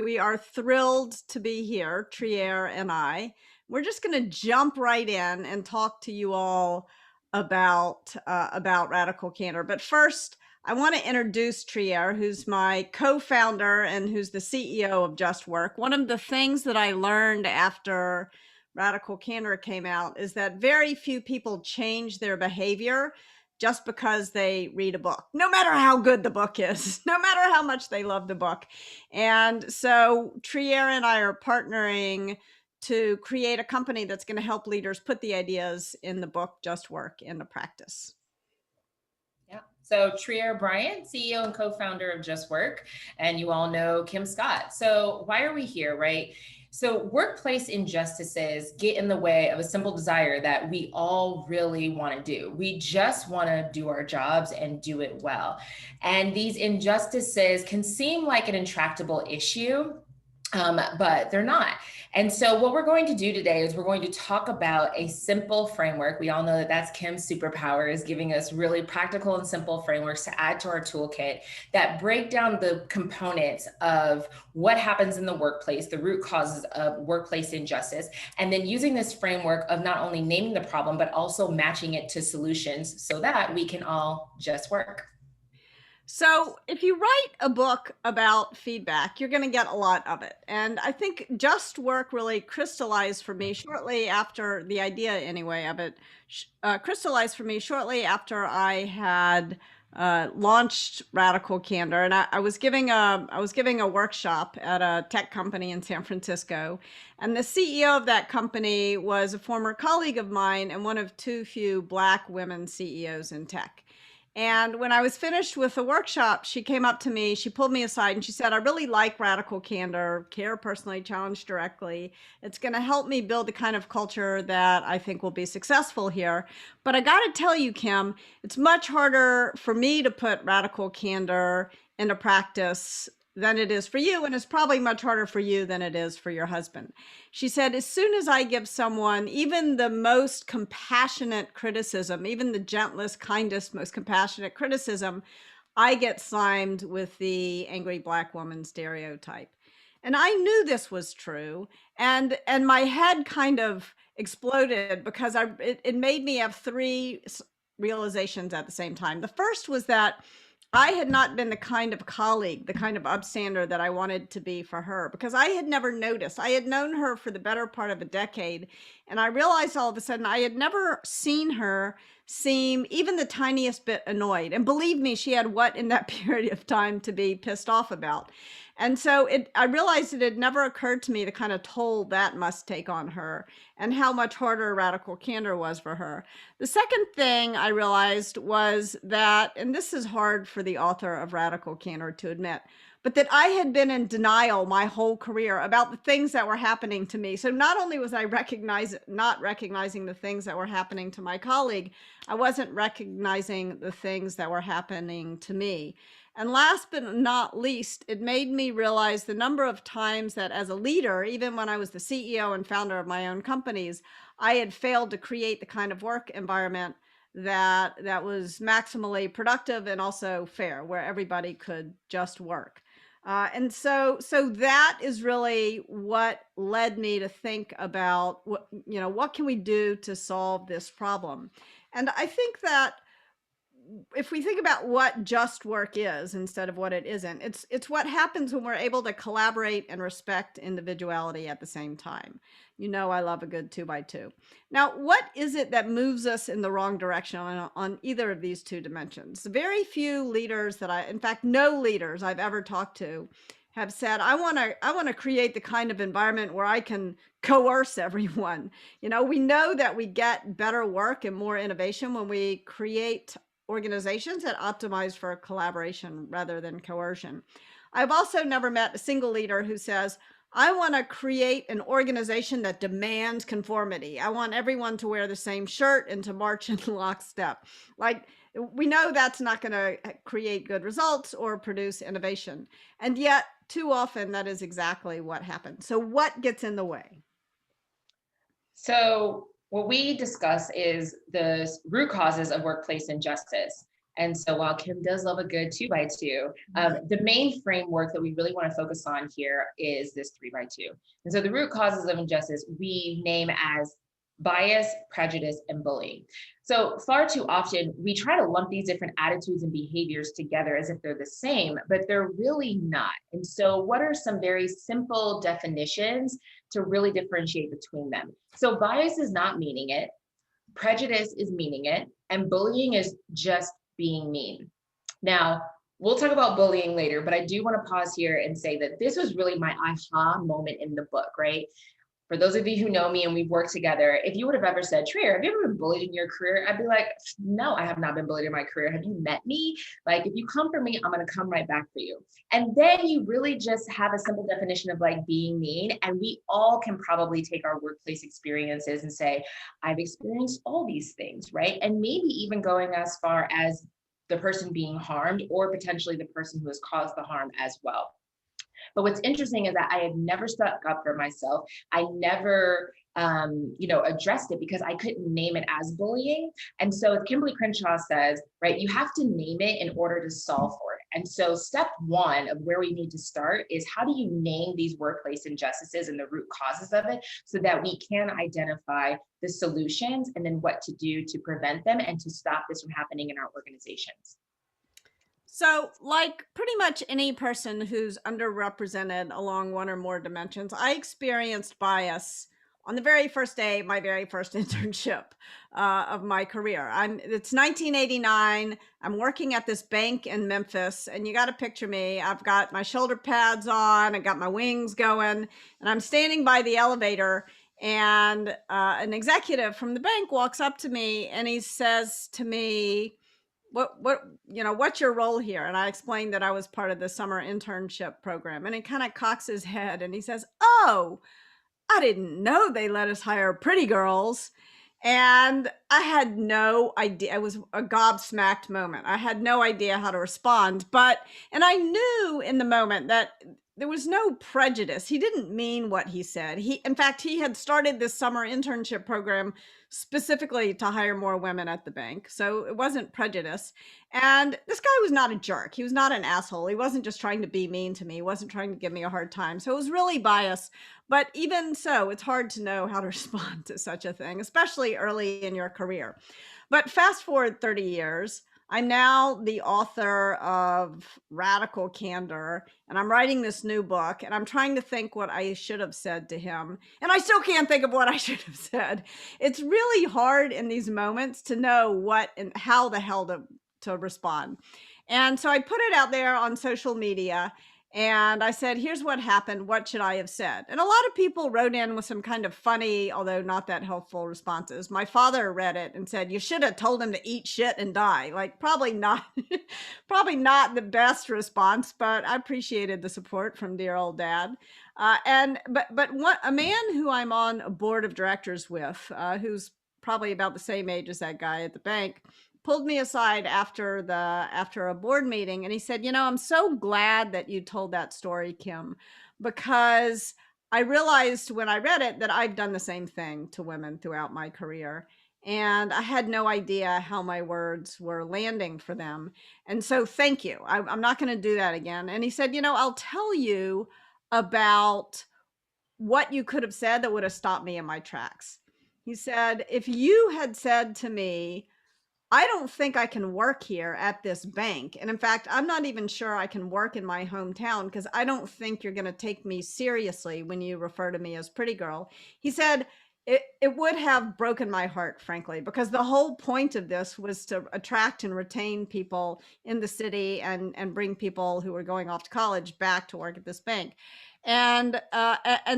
We are thrilled to be here, Trier and I. We're just going to jump right in and talk to you all about radical candor. But first, I want to introduce Trier, who's my co-founder and who's the CEO of Just Work. One of the things that I learned after Radical Candor came out is that very few people change their behavior just because they read a book, no matter how good the book is, no matter how much they love the book. And so Trier and I are partnering to create a company that's going to help leaders put the ideas in the book Just Work into practice. Yeah. So Trier Bryant, CEO and co-founder of Just Work, and you all know Kim Scott. So why are we here, right? So workplace injustices get in the way of a simple desire that we all really want to do. We just want to do our jobs and do it well. And these injustices can seem like an intractable issue, but they're not. And so what we're going to do today is we're going to talk about a simple framework. We all know that that's Kim's superpower, is giving us really practical and simple frameworks to add to our toolkit that break down the components of what happens in the workplace, the root causes of workplace injustice, and then using this framework of not only naming the problem, but also matching it to solutions so that we can all just work. So, if you write a book about feedback, you're going to get a lot of it. And I think Just Work really crystallized for me shortly after the idea, anyway, of it crystallized for me shortly after I had launched Radical Candor. And I was giving a workshop at a tech company in San Francisco, and the CEO of that company was a former colleague of mine and one of too few Black women CEOs in tech. And when I was finished with the workshop, she came up to me, she pulled me aside and she said, "I really like Radical Candor, care personally, challenge directly. It's going to help me build the kind of culture that I think will be successful here. But I got to tell you, Kim, it's much harder for me to put Radical Candor into practice than it is for you. And it's probably much harder for you than it is for your husband." She said, "As soon as I give someone even the most compassionate criticism, even the gentlest, kindest, most compassionate criticism, I get slimed with the angry Black woman stereotype." And I knew this was true. And my head kind of exploded because it made me have three realizations at the same time. The first was that I had not been the kind of colleague, the kind of upstander that I wanted to be for her, because I had never noticed. I had known her for the better part of a decade, and I realized all of a sudden I had never seen her seem even the tiniest bit annoyed. And believe me, she had what in that period of time to be pissed off about. And so I realized it had never occurred to me the kind of toll that must take on her and how much harder Radical Candor was for her. The second thing I realized was that, and this is hard for the author of Radical Candor to admit, but that I had been in denial my whole career about the things that were happening to me. So not only was I not recognizing the things that were happening to my colleague, I wasn't recognizing the things that were happening to me. And last but not least, it made me realize the number of times that as a leader, even when I was the CEO and founder of my own companies, I had failed to create the kind of work environment that was maximally productive and also fair, where everybody could just work. And so that is really what led me to think about what can we do to solve this problem. And I think that if we think about what just work is instead of what it isn't, it's what happens when we're able to collaborate and respect individuality at the same time. I love a good 2x2. Now, what is it that moves us in the wrong direction on either of these two dimensions? Very few leaders in fact, no leaders I've ever talked to have said, I want to create the kind of environment where I can coerce everyone. We know that we get better work and more innovation when we create organizations that optimize for collaboration rather than coercion. I've also never met a single leader who says, I want to create an organization that demands conformity. I want everyone to wear the same shirt and to march in lockstep. Like, we know that's not going to create good results or produce innovation. And yet, too often, that is exactly what happens. So what gets in the way? So what we discuss is the root causes of workplace injustice. And so while Kim does love a good 2 by 2, the main framework that we really want to focus on here is this 3 by 2. And so the root causes of injustice we name as bias, prejudice, and bullying. So far too often, we try to lump these different attitudes and behaviors together as if they're the same, but they're really not. And so, what are some very simple definitions to really differentiate between them? So, bias is not meaning it, prejudice is meaning it, and bullying is just being mean. Now, we'll talk about bullying later, but I do want to pause here and say that this was really my aha moment in the book, right? For those of you who know me and we've worked together, if you would have ever said, Trier, have you ever been bullied in your career? I'd be like, no, I have not been bullied in my career. Have you met me? Like, if you come for me, I'm going to come right back for you. And then you really just have a simple definition of like being mean. And we all can probably take our workplace experiences and say, I've experienced all these things, right? And maybe even going as far as the person being harmed or potentially the person who has caused the harm as well. But what's interesting is that I had never stuck up for myself. I never, addressed it because I couldn't name it as bullying. And so, as Kimberly Crenshaw says, right, you have to name it in order to solve for it. And so, step one of where we need to start is how do you name these workplace injustices and the root causes of it so that we can identify the solutions and then what to do to prevent them and to stop this from happening in our organizations. So, like pretty much any person who's underrepresented along one or more dimensions, I experienced bias on the very first day, my very first internship of my career. It's 1989. I'm working at this bank in Memphis, and you got to picture me. I've got my shoulder pads on, I got my wings going, and I'm standing by the elevator. And an executive from the bank walks up to me, and he says to me, what's your role here? And I explained that I was part of the summer internship program, and he kind of cocks his head and he says, oh, I didn't know they let us hire pretty girls. And I had no idea. It was a gobsmacked moment. I had no idea how to respond. And I knew in the moment that there was no prejudice. He didn't mean what he said. In fact, he had started this summer internship program specifically to hire more women at the bank. So it wasn't prejudice. And this guy was not a jerk. He was not an asshole. He wasn't just trying to be mean to me. He wasn't trying to give me a hard time. So it was really bias. But even so, it's hard to know how to respond to such a thing, especially early in your career. But fast forward 30 years, I'm now the author of Radical Candor, and I'm writing this new book, and I'm trying to think what I should have said to him. And I still can't think of what I should have said. It's really hard in these moments to know what and how the hell to respond. And so I put it out there on social media, and I said, here's what happened. What should I have said? And a lot of people wrote in with some kind of funny, although not that helpful responses. My father read it and said, you should have told him to eat shit and die. Like, probably not, probably not the best response, but I appreciated the support from dear old dad. A man who I'm on a board of directors with, who's probably about the same age as that guy at the bank, pulled me aside after a board meeting, and he said, I'm so glad that you told that story, Kim, because I realized when I read it that I've done the same thing to women throughout my career, and I had no idea how my words were landing for them. And so thank you. I'm not going to do that again." And he said, I'll tell you about what you could have said that would have stopped me in my tracks. He said, if you had said to me, I don't think I can work here at this bank. And in fact, I'm not even sure I can work in my hometown because I don't think you're going to take me seriously when you refer to me as pretty girl. He said, it would have broken my heart, frankly, because the whole point of this was to attract and retain people in the city and bring people who were going off to college back to work at this bank. And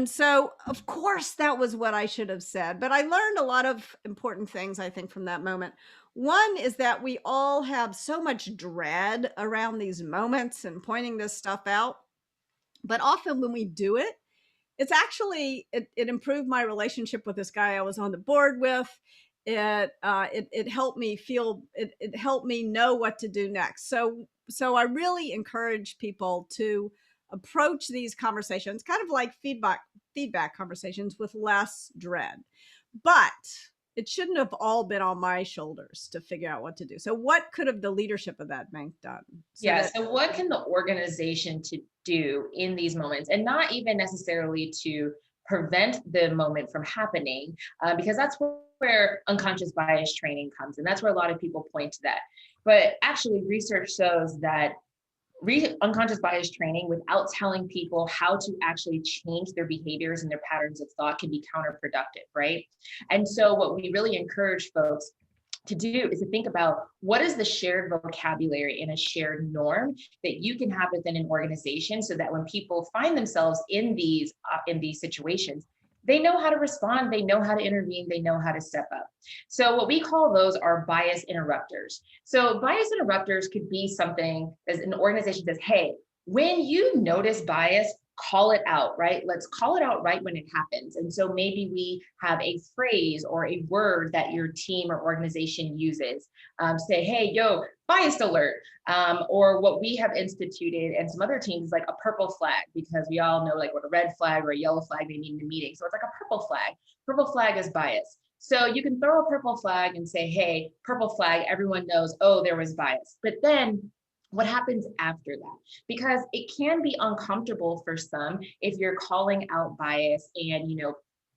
so, of course, that was what I should have said. But I learned a lot of important things, I think, from that moment. One is that we all have so much dread around these moments and pointing this stuff out. But often when we do it, it improved my relationship with this guy I was on the board with. It helped me it helped me know what to do next. So I really encourage people to approach these conversations kind of like feedback conversations with less dread. But It shouldn't have all been on my shoulders to figure out what to do. So what could have the leadership of that bank done so Yeah. that So, what can the organization to do in these moments, and not even necessarily to prevent the moment from happening, because that's where unconscious bias training comes, and that's where a lot of people point to that. But actually, research shows that unconscious bias training without telling people how to actually change their behaviors and their patterns of thought can be counterproductive, right? And so, what we really encourage folks to do is to think about what is the shared vocabulary and a shared norm that you can have within an organization, so that when people find themselves in these situations, they know how to respond, they know how to intervene, they know how to step up. So what we call those are bias interrupters. So bias interrupters could be something as an organization says, hey, when you notice bias, call it out, right? Let's call it out right when it happens. And so maybe we have a phrase or a word that your team or organization uses. Say, hey, yo, bias alert. Or what we have instituted and some other teams is like a purple flag, because we all know like what a red flag or a yellow flag they mean in a meeting. So it's like a purple flag. Purple flag is bias. So you can throw a purple flag and say, hey, purple flag, everyone knows, oh, there was bias. But then what happens after that? Because it can be uncomfortable for some if you're calling out bias and,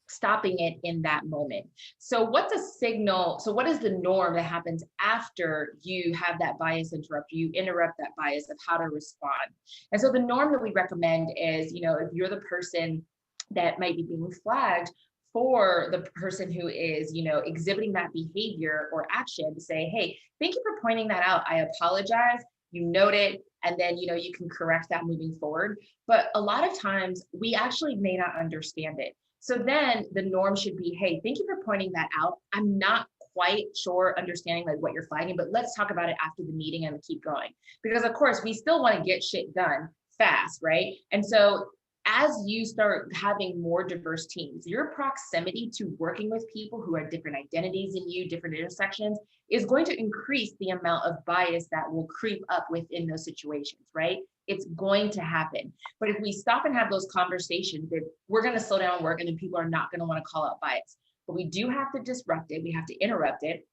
stopping it in that moment. So what's a signal? So what is the norm that happens after you have that bias interrupt, you interrupt that bias of how to respond? And so the norm that we recommend is, if you're the person that might be being flagged for the person who is, exhibiting that behavior or action, to say, hey, thank you for pointing that out. I apologize. You note it, and then, you can correct that moving forward. But a lot of times we actually may not understand it. So then the norm should be, hey, thank you for pointing that out. I'm not quite sure understanding like what you're flagging, but let's talk about it after the meeting and keep going. Because of course we still want to get shit done fast, right? And so as you start having more diverse teams, your proximity to working with people who have different identities than you, different intersections, is going to increase the amount of bias that will creep up within those situations, right? It's going to happen. But if we stop and have those conversations, that we're going to slow down work and then people are not going to want to call out bias. But we do have to disrupt it, we have to interrupt it,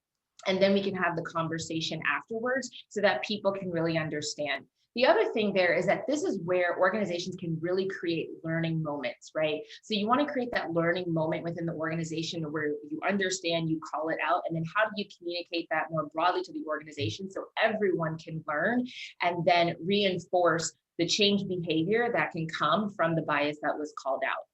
and then we can have the conversation afterwards so that people can really understand. The other thing there is that this is where organizations can really create learning moments, right? So you want to create that learning moment within the organization where you understand, you call it out, and then how do you communicate that more broadly to the organization so everyone can learn and then reinforce the change behavior that can come from the bias that was called out.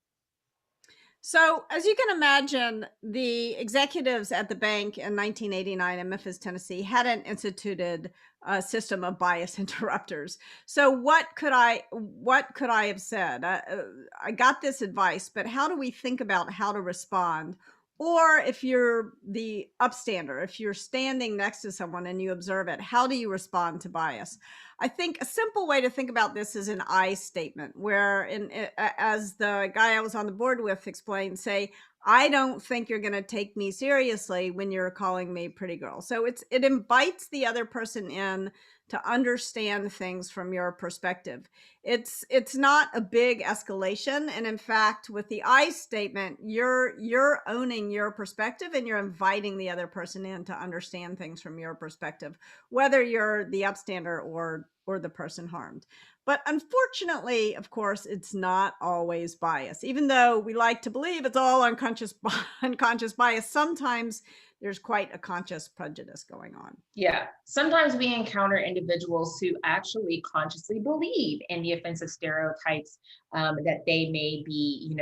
So, as you can imagine, the executives at the bank in 1989 in Memphis, Tennessee, hadn't instituted a system of bias interrupters. So, what could I have said? I got this advice, but how do we think about how to respond? Or if you're the upstander, if you're standing next to someone and you observe it, how do you respond to bias? I think a simple way to think about this is an I statement, where, as the guy I was on the board with explained, say, "I don't think you're going to take me seriously when you're calling me pretty girl." So it invites the other person in to understand things from your perspective. It's not a big escalation, and in fact, with the I statement, you're owning your perspective and you're inviting the other person in to understand things from your perspective, whether you're the upstander or the person harmed. But unfortunately, of course, it's not always bias. Even though we like to believe it's all unconscious bias, sometimes there's quite a conscious prejudice going on. Yeah. Sometimes we encounter individuals who actually consciously believe in the offensive stereotypes that they may be,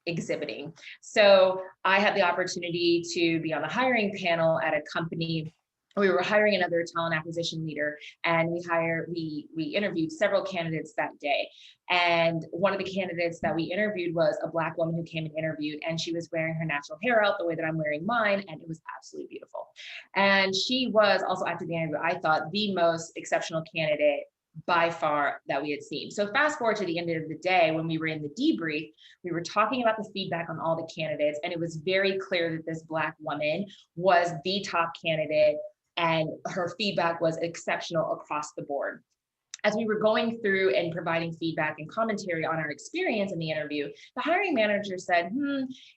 exhibiting. So I had the opportunity to be on the hiring panel at a company. We were hiring another talent acquisition leader, and we interviewed several candidates that day. And one of the candidates that we interviewed was a Black woman who came and interviewed, and she was wearing her natural hair out the way that I'm wearing mine, and it was absolutely beautiful. And she was also, after the interview, I thought, the most exceptional candidate by far that we had seen. So fast forward to the end of the day, when we were in the debrief, we were talking about the feedback on all the candidates, and it was very clear that this Black woman was the top candidate and her feedback was exceptional across the board. As we were going through and providing feedback and commentary on our experience in the interview, the hiring manager said,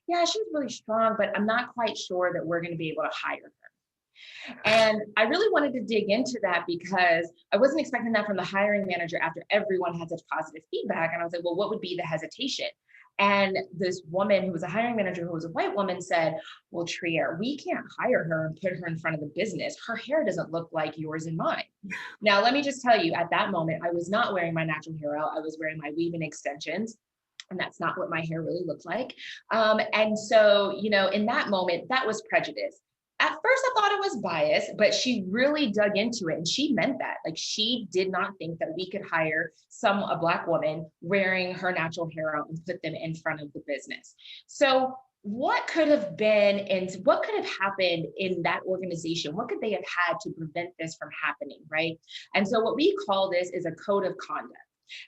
yeah, she's really strong, but I'm not quite sure that we're going to be able to hire her. And I really wanted to dig into that because I wasn't expecting that from the hiring manager after everyone had such positive feedback. And I was like, well, what would be the hesitation? And this woman who was a hiring manager, who was a white woman, said, well, Trier, we can't hire her and put her in front of the business. Her hair doesn't look like yours and mine. Now, let me just tell you, at that moment, I was not wearing my natural hair out. I was wearing my weave-in extensions. And that's not what my hair really looked like. And so, in that moment, that was prejudice. At first, I thought it was bias, but she really dug into it and she meant that. Like, she did not think that we could hire a Black woman wearing her natural hair out and put them in front of the business. So, what could have been and what could have happened in that organization? What could they have had to prevent this from happening, right? And so, what we call this is a code of conduct.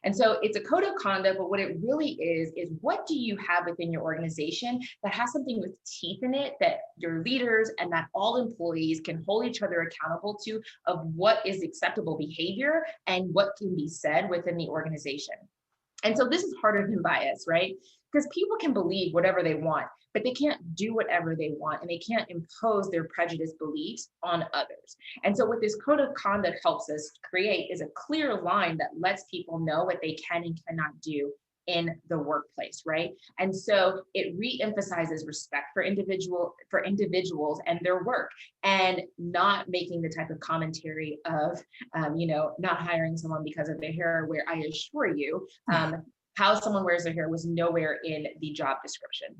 And so it's a code of conduct, but what it really is what do you have within your organization that has something with teeth in it that your leaders and that all employees can hold each other accountable to, of what is acceptable behavior and what can be said within the organization. And so this is harder than bias, right? Because people can believe whatever they want, but they can't do whatever they want and they can't impose their prejudice beliefs on others. And so what this code of conduct helps us create is a clear line that lets people know what they can and cannot do in the workplace, right? And so it re-emphasizes respect for individuals and their work, and not making the type of commentary of not hiring someone because of their hair, where I assure you, how someone wears their hair was nowhere in the job description.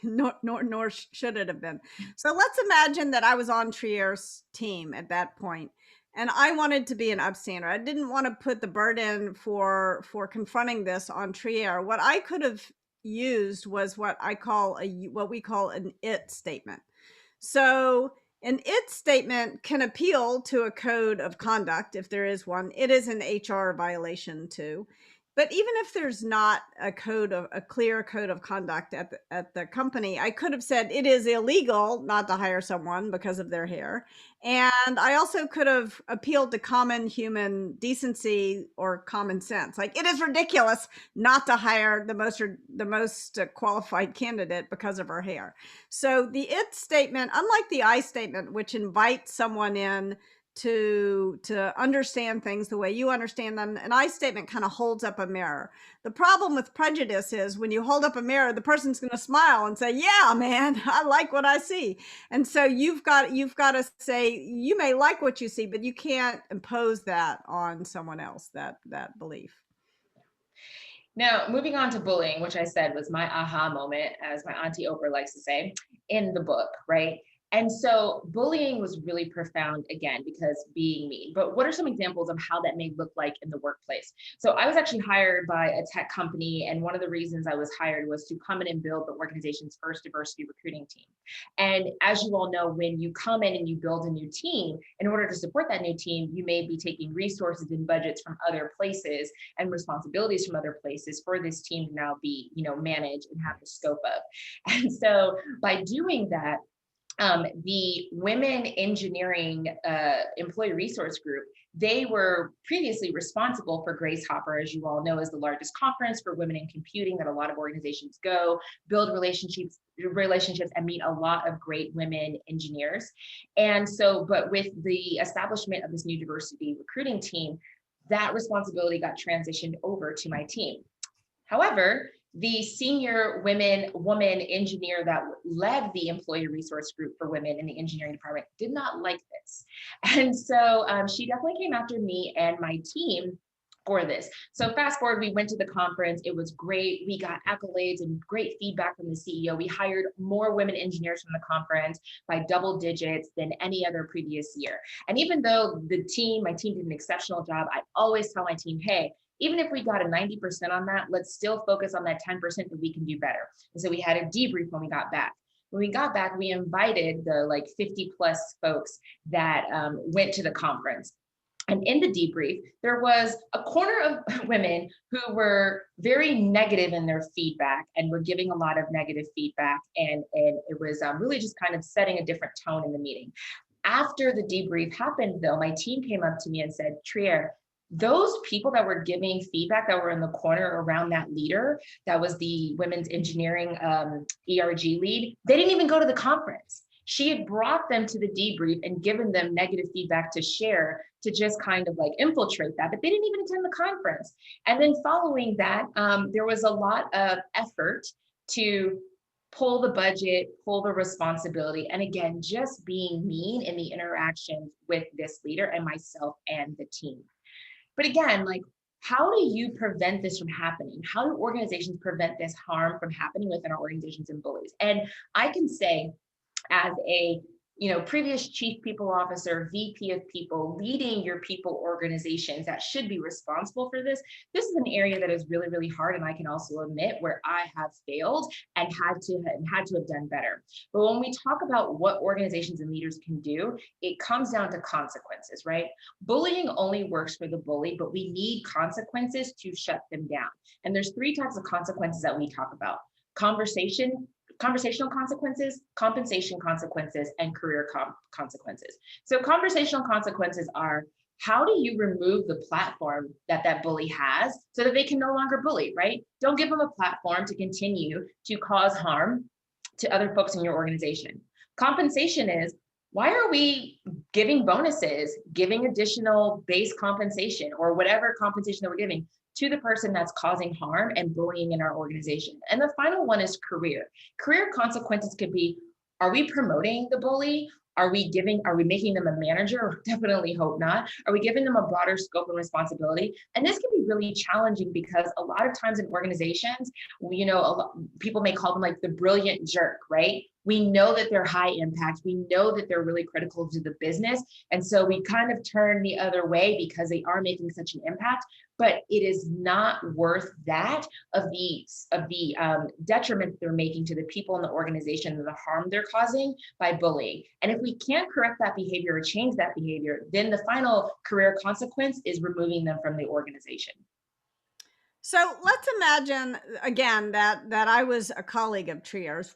Nor should it have been. So let's imagine that I was on Trier's team at that point, and I wanted to be an abstainer. I didn't want to put the burden for confronting this on Trier. What I could have used was what we call an it statement. So an it statement can appeal to a code of conduct if there is one. It is an HR violation too. But even if there's not a clear code of conduct at the company, I could have said it is illegal not to hire someone because of their hair. And I also could have appealed to common human decency or common sense. Like, it is ridiculous not to hire the most qualified candidate because of her hair. So the it statement, unlike the I statement, which invites someone in to understand things the way you understand them, an I statement kind of holds up a mirror. The problem with prejudice is when you hold up a mirror, the person's going to smile and say, yeah, man, I like what I see. And so you've got to say, you may like what you see, but you can't impose that on someone else, that belief. Now, moving on to bullying, which I said was my aha moment, as my auntie Oprah likes to say, in the book, right? And so bullying was really profound, again, because being mean. But what are some examples of how that may look like in the workplace? So I was actually hired by a tech company, and one of the reasons I was hired was to come in and build the organization's first diversity recruiting team. And as you all know, when you come in and you build a new team, in order to support that new team, you may be taking resources and budgets from other places and responsibilities from other places for this team to now be, managed and have the scope of. And so by doing that, the Women Engineering Employee Resource Group, they were previously responsible for Grace Hopper, as you all know, is the largest conference for women in computing that a lot of organizations go, build relationships and meet a lot of great women engineers. And so, but with the establishment of this new diversity recruiting team, that responsibility got transitioned over to my team. However, the senior woman engineer that led the employee resource group for women in the engineering department did not like this. And so she definitely came after me and my team for this. So fast forward, we went to the conference. It was great. We got accolades and great feedback from the CEO. We hired more women engineers from the conference by double digits than any other previous year. And even though my team did an exceptional job, I always tell my team, hey, even if we got a 90% on that, let's still focus on that 10% that we can do better. And so we had a debrief when we got back. When we got back, we invited the 50 plus folks that went to the conference. And in the debrief, there was a corner of women who were very negative in their feedback and were giving a lot of negative feedback. And it was really just kind of setting a different tone in the meeting. After the debrief happened, though, my team came up to me and said, Trier, those people that were giving feedback that were in the corner around that leader, that was the women's engineering ERG lead, they didn't even go to the conference. She had brought them to the debrief and given them negative feedback to share to just kind of like infiltrate that, but they didn't even attend the conference. And then following that, there was a lot of effort to pull the budget, pull the responsibility, and again, just being mean in the interactions with this leader and myself and the team. But again, like, how do you prevent this from happening? How do organizations prevent this harm from happening within our organizations and bullies? And I can say, as a previous chief people officer, VP of people, leading your people organizations that should be responsible for this is an area that is really, really hard. And I can also admit where I have failed and had to have done better. But when we talk about what organizations and leaders can do, it comes down to consequences, right? Bullying only works for the bully, but we need consequences to shut them down. And there's 3 types of consequences that we talk about: conversational consequences, compensation consequences, and career consequences. So conversational consequences are, how do you remove the platform that that bully has so that they can no longer bully, right? Don't give them a platform to continue to cause harm to other folks in your organization. Compensation is, why are we giving bonuses, giving additional base compensation or whatever compensation that we're giving to the person that's causing harm and bullying in our organization? And the final one is career. Career consequences could be, are we promoting the bully? Are we making them a manager? Definitely hope not. Are we giving them a broader scope and responsibility? And this can be really challenging because a lot of times in organizations, people may call them like the brilliant jerk, right? We know that they're high impact. We know that they're really critical to the business. And so we kind of turn the other way because they are making such an impact, but it is not worth that of the detriment they're making to the people in the organization and the harm they're causing by bullying. And if we can't correct that behavior or change that behavior, then the final career consequence is removing them from the organization. So let's imagine again that I was a colleague of Trier's,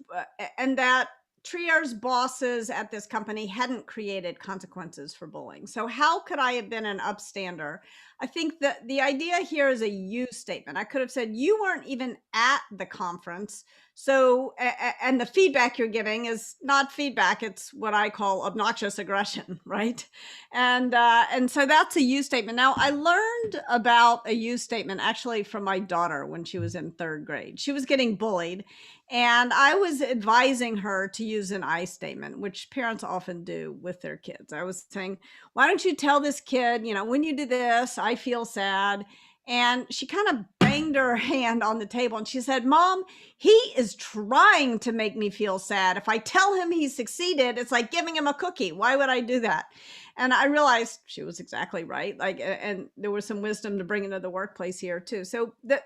and that Trier's bosses at this company hadn't created consequences for bullying. So how could I have been an upstander? I think that the idea here is a you statement. I could have said, you weren't even at the conference. So, and the feedback you're giving is not feedback. It's what I call obnoxious aggression, right? And so that's a you statement. Now, I learned about a you statement actually from my daughter when she was in 3rd grade. She was getting bullied, and I was advising her to use an I statement, which parents often do with their kids. I was saying, why don't you tell this kid, when you do this, I feel sad. And she kind of banged her hand on the table and she said, Mom, he is trying to make me feel sad. If I tell him he succeeded, it's like giving him a cookie. Why would I do that? And I realized she was exactly right. And there was some wisdom to bring into the workplace here too. So the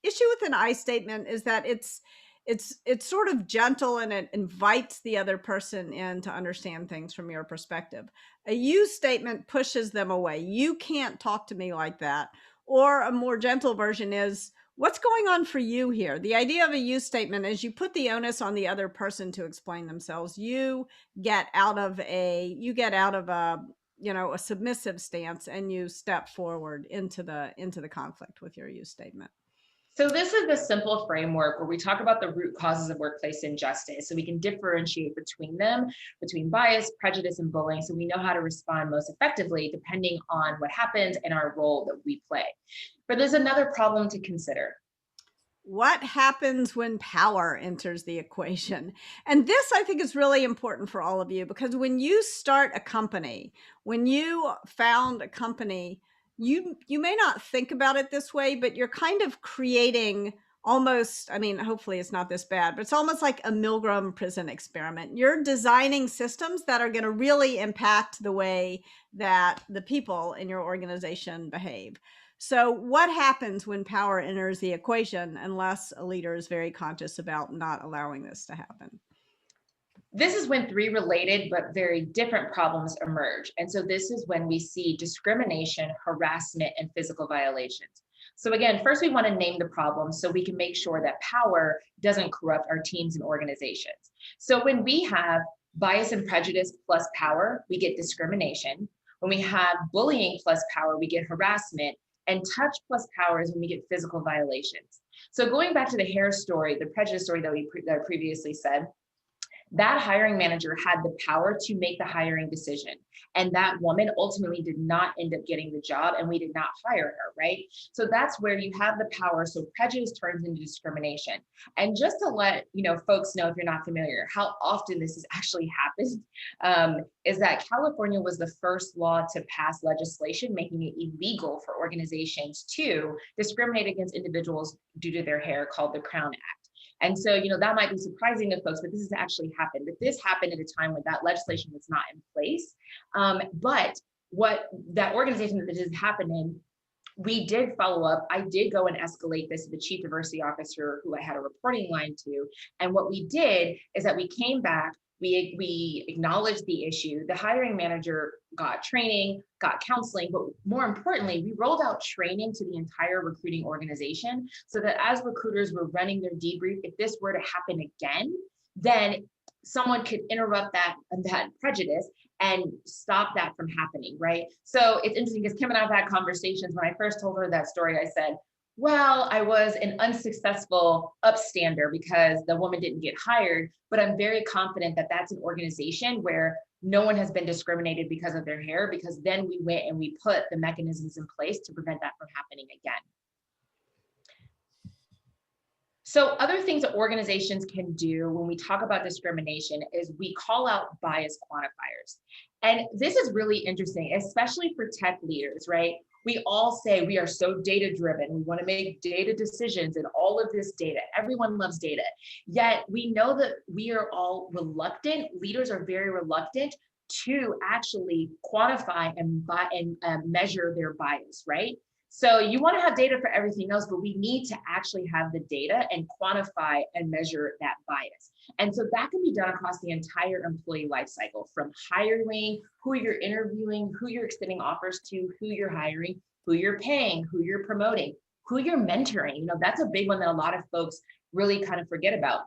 issue with an I statement is that it's sort of gentle and it invites the other person in to understand things from your perspective. A you statement pushes them away. You can't talk to me like that. Or a more gentle version is, what's going on for you here? The idea of a you statement is you put the onus on the other person to explain themselves. You get out of a a submissive stance and you step forward into the conflict with your you statement. So this is the simple framework where we talk about the root causes of workplace injustice, so we can differentiate between them, between bias, prejudice, and bullying, so we know how to respond most effectively depending on what happens and our role that we play. But there's another problem to consider. What happens when power enters the equation? And this, I think, is really important for all of you, because when you start a company, when you found a company, you may not think about it this way, but you're kind of creating almost, I mean, hopefully it's not this bad, but it's almost like a Milgram prison experiment. You're designing systems that are going to really impact the way that the people in your organization behave. So what happens when power enters the equation unless a leader is very conscious about not allowing this to happen? This is when 3 related but very different problems emerge. And so this is when we see discrimination, harassment, and physical violations. So again, first we want to name the problem so we can make sure that power doesn't corrupt our teams and organizations. So when we have bias and prejudice plus power, we get discrimination. When we have bullying plus power, we get harassment, and touch plus power is when we get physical violations. So going back to the hair story, the prejudice story that I previously said, that hiring manager had the power to make the hiring decision. And that woman ultimately did not end up getting the job, and we did not hire her, right? So that's where you have the power. So prejudice turns into discrimination. And just to let folks know, if you're not familiar, how often this has actually happened, is that California was the first law to pass legislation making it illegal for organizations to discriminate against individuals due to their hair, called the Crown Act. And so, that might be surprising to folks, but this has actually happened. But this happened at a time when that legislation was not in place. But what that organization that this has happened in, we did follow up. I did go and escalate this to the chief diversity officer who I had a reporting line to. And what we did is that we came back, we acknowledged the issue. The hiring manager got training, got counseling, but more importantly, we rolled out training to the entire recruiting organization so that as recruiters were running their debrief, if this were to happen again, then someone could interrupt that prejudice and stop that from happening, right? So it's interesting because Kim and I have had conversations. When I first told her that story, I said, well, I was an unsuccessful upstander because the woman didn't get hired, but I'm very confident that that's an organization where no one has been discriminated because of their hair, because then we went and we put the mechanisms in place to prevent that from happening again. So other things that organizations can do when we talk about discrimination is we call out bias quantifiers. And this is really interesting, especially for tech leaders, right? We all say we are so data driven. We want to make data decisions and all of this data. Everyone loves data. Yet we know that we are all reluctant. Leaders are very reluctant to actually quantify and measure their bias, right? So you want to have data for everything else, but we need to actually have the data and quantify and measure that bias. And so that can be done across the entire employee life cycle, from hiring, who you're interviewing, who you're extending offers to, who you're hiring, who you're paying, who you're promoting, who you're mentoring. That's a big one that a lot of folks really kind of forget about.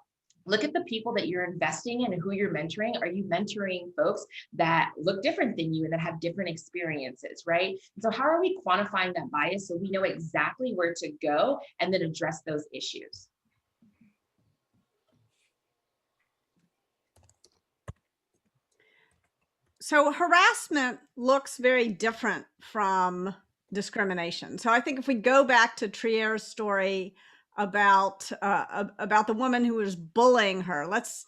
Look at the people that you're investing in and who you're mentoring. Are you mentoring folks that look different than you and that have different experiences, right? And so how are we quantifying that bias so we know exactly where to go and then address those issues? So harassment looks very different from discrimination. So I think if we go back to Trier's story about the woman who was bullying her, let's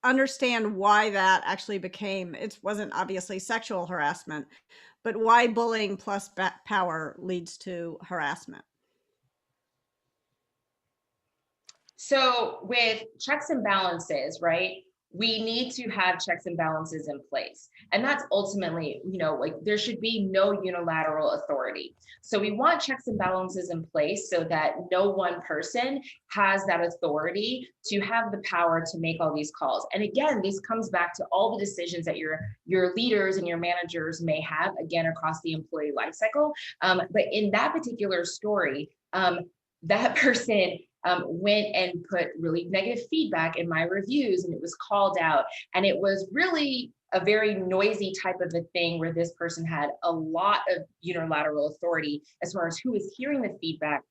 understand why that actually became. It wasn't obviously sexual harassment, but why bullying plus power leads to harassment. So with checks and balances, right? We need to have checks and balances in place. And that's ultimately, like there should be no unilateral authority. So we want checks and balances in place so that no one person has that authority to have the power to make all these calls. And again, this comes back to all the decisions that your leaders and your managers may have, again, across the employee life cycle. But in that particular story, that person went and put really negative feedback in my reviews, and it was called out. And it was really a very noisy type of a thing where this person had a lot of unilateral authority as far as who was hearing the feedback,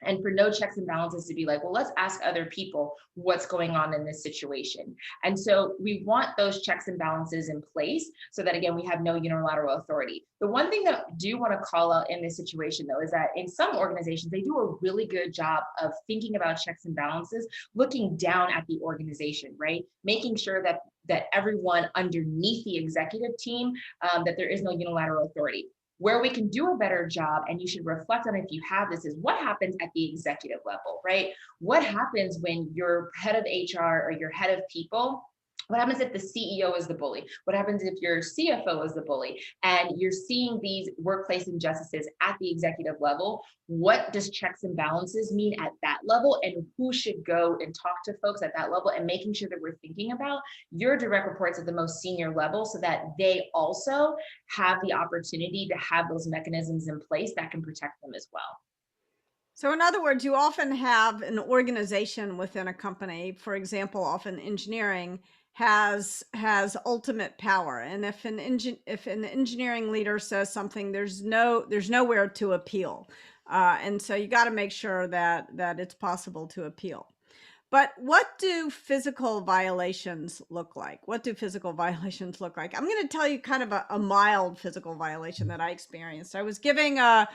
and for no checks and balances to be like, well, let's ask other people what's going on in this situation. And so we want those checks and balances in place so that, again, we have no unilateral authority. The one thing that I do want to call out in this situation, though, is that in some organizations, they do a really good job of thinking about checks and balances, looking down at the organization, right? Making sure that everyone underneath the executive team, that there is no unilateral authority. Where we can do a better job, and you should reflect on if you have this, is what happens at the executive level, right? What happens when your head of HR or your head of people, what happens if the CEO is the bully? What happens if your CFO is the bully? And you're seeing these workplace injustices at the executive level. What does checks and balances mean at that level? And who should go and talk to folks at that level, and making sure that we're thinking about your direct reports at the most senior level so that they also have the opportunity to have those mechanisms in place that can protect them as well. So in other words, you often have an organization within a company, for example, often engineering, has ultimate power. And if an engineering leader says something, there's nowhere to appeal. And so you got to make sure that it's possible to appeal. But what do physical violations look like? What do physical violations look like? I'm going to tell you kind of a mild physical violation that I experienced. I was giving a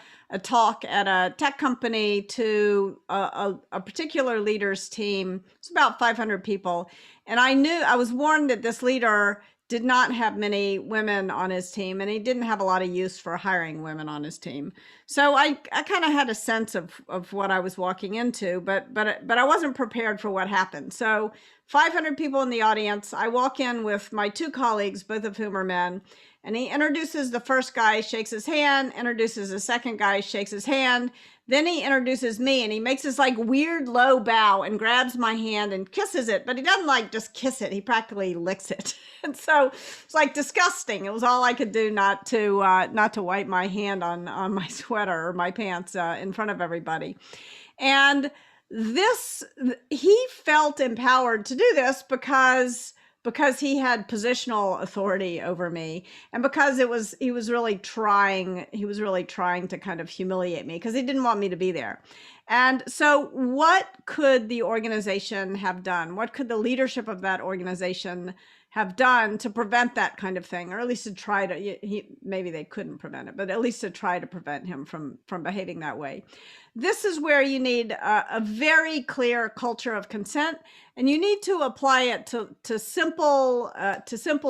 talk at a tech company to a particular leader's team. It's about 500 people. And I was warned that this leader did not have many women on his team, and he didn't have a lot of use for hiring women on his team. So I kind of had a sense of what I was walking into, but I wasn't prepared for what happened. So 500 people in the audience. I walk in with my two colleagues, both of whom are men, and he introduces the first guy, shakes his hand, introduces the second guy, shakes his hand. Then he introduces me, and he makes this like weird low bow and grabs my hand and kisses it, but he doesn't like just kiss it. He practically licks it. And so it's like disgusting. It was all I could do not to wipe my hand on my sweater or my pants in front of everybody. And this he felt empowered to do this because he had positional authority over me, and because he was really trying to kind of humiliate me because he didn't want me to be there. And so what could the organization have done? What could the leadership of that organization have done to prevent that kind of thing, or at least to try to, maybe they couldn't prevent it, but at least to try to prevent him from behaving that way. This is where you need a very clear culture of consent, and you need to apply it to simple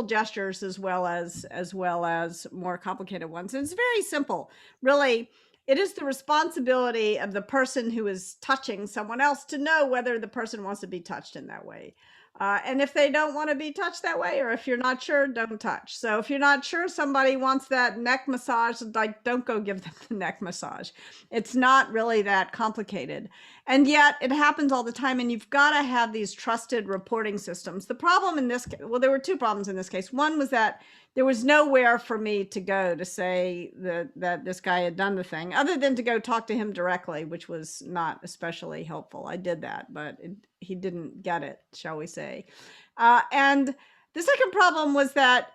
gestures as well as more complicated ones. And it's very simple, really. It is the responsibility of the person who is touching someone else to know whether the person wants to be touched in that way. And if they don't want to be touched that way, or if you're not sure, don't touch. So if you're not sure somebody wants that neck massage, like, don't go give them the neck massage. It's not really that complicated. And yet it happens all the time. And you've got to have these trusted reporting systems. The problem in this case, well, there were two problems in this case. One was that there was nowhere for me to go to say that this guy had done the thing, other than to go talk to him directly, which was not especially helpful. I did that, but he didn't get it, shall we say. And the second problem was that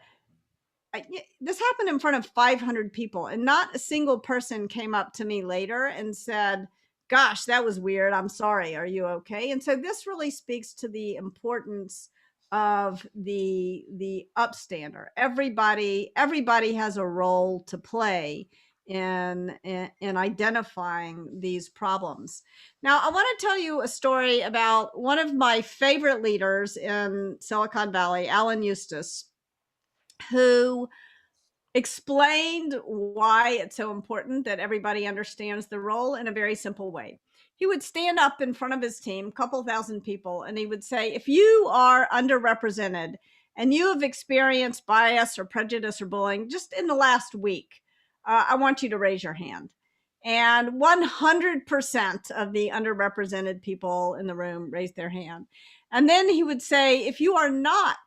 this happened in front of 500 people, and not a single person came up to me later and said, gosh, that was weird. I'm sorry. Are you okay? And so this really speaks to the importance of the upstander. Everybody has a role to play in identifying these problems. Now, I want to tell you a story about one of my favorite leaders in Silicon Valley, Alan Eustace, who explained why it's so important that everybody understands the role in a very simple way. He would stand up in front of his team, a couple thousand people, and he would say, if you are underrepresented and you have experienced bias or prejudice or bullying just in the last week, I want you to raise your hand. And 100% of the underrepresented people in the room raised their hand. And then he would say, if you are not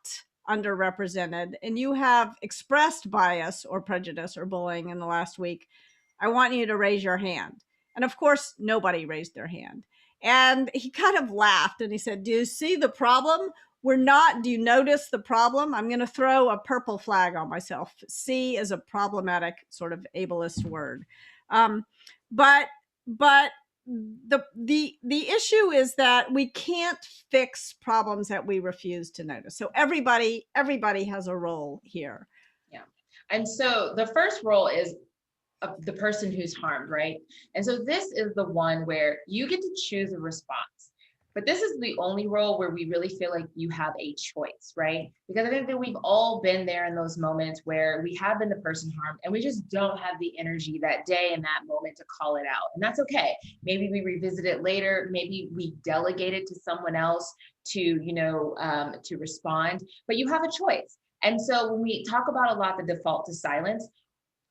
underrepresented and you have expressed bias or prejudice or bullying in the last week, I want you to raise your hand. And of course, nobody raised their hand. And he kind of laughed and he said, do you see the problem? Do you notice the problem? I'm going to throw a purple flag on myself. See is a problematic sort of ableist word. But the issue is that we can't fix problems that we refuse to notice. So everybody has a role here. Yeah. And so the first role is the person who's harmed, right? And so this is the one where you get to choose a response. But this is the only role where we really feel like you have a choice, right? Because I think that we've all been there in those moments where we have been the person harmed and we just don't have the energy that day in that moment to call it out. And that's okay. Maybe we revisit it later. Maybe we delegate it to someone else to, to respond, but you have a choice. And so when we talk about a lot the default to silence,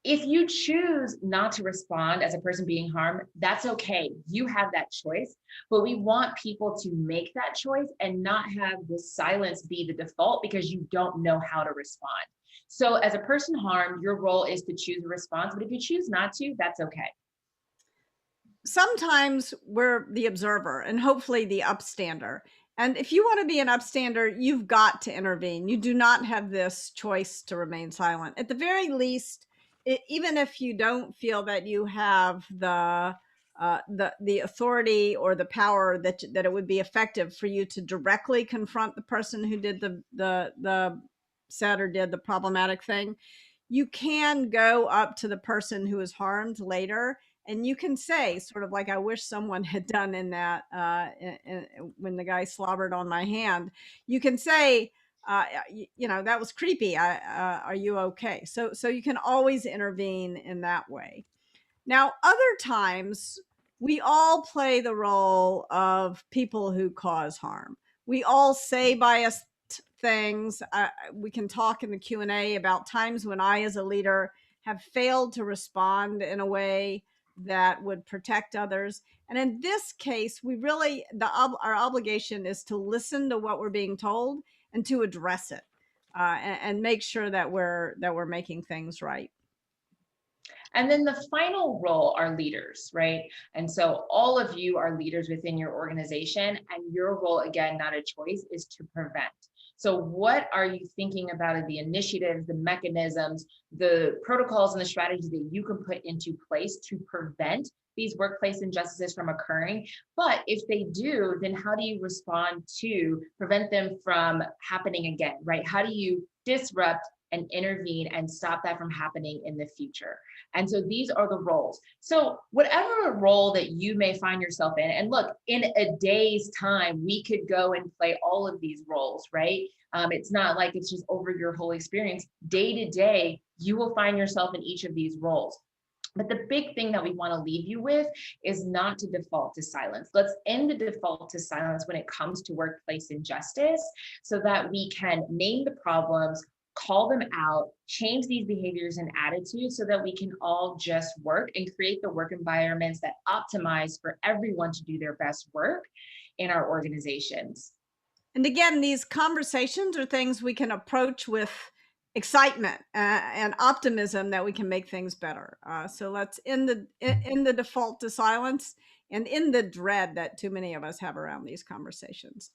if you choose not to respond as a person being harmed, that's okay. You have that choice, but we want people to make that choice and not have the silence be the default because you don't know how to respond. So as a person harmed, your role is to choose a response, but if you choose not to, that's okay. Sometimes we're the observer and hopefully the upstander. And if you want to be an upstander, you've got to intervene. You do not have this choice to remain silent. At the very least, even if you don't feel that you have the authority or the power that it would be effective for you to directly confront the person who did the said or did the problematic thing, you can go up to the person who was harmed later, and you can say sort of like, I wish someone had done in that when the guy slobbered on my hand. You can say, you know, that was creepy. Are you okay? So you can always intervene in that way. Now, other times, we all play the role of people who cause harm. We all say biased things. We can talk in the Q&A about times when I, as a leader, have failed to respond in a way that would protect others. And in this case, we really, our obligation is to listen to what we're being told and to address it, and make sure that we're making things right. And then the final role are leaders, right? And so all of you are leaders within your organization, and your role, again, not a choice, is to prevent. So, what are you thinking about the initiatives, the mechanisms, the protocols, and the strategies that you can put into place to prevent these workplace injustices from occurring? But if they do, then how do you respond to prevent them from happening again, right? How do you disrupt and intervene and stop that from happening in the future? And so these are the roles. So, whatever role that you may find yourself in, and look, in a day's time, we could go and play all of these roles, right? It's not like it's just over your whole experience. Day to day, you will find yourself in each of these roles. But the big thing that we want to leave you with is not to default to silence. Let's end the default to silence when it comes to workplace injustice so that we can name the problems, call them out, change these behaviors and attitudes so that we can all just work and create the work environments that optimize for everyone to do their best work in our organizations. And again, these conversations are things we can approach with excitement and optimism that we can make things better. So let's in the default to silence and in the dread that too many of us have around these conversations.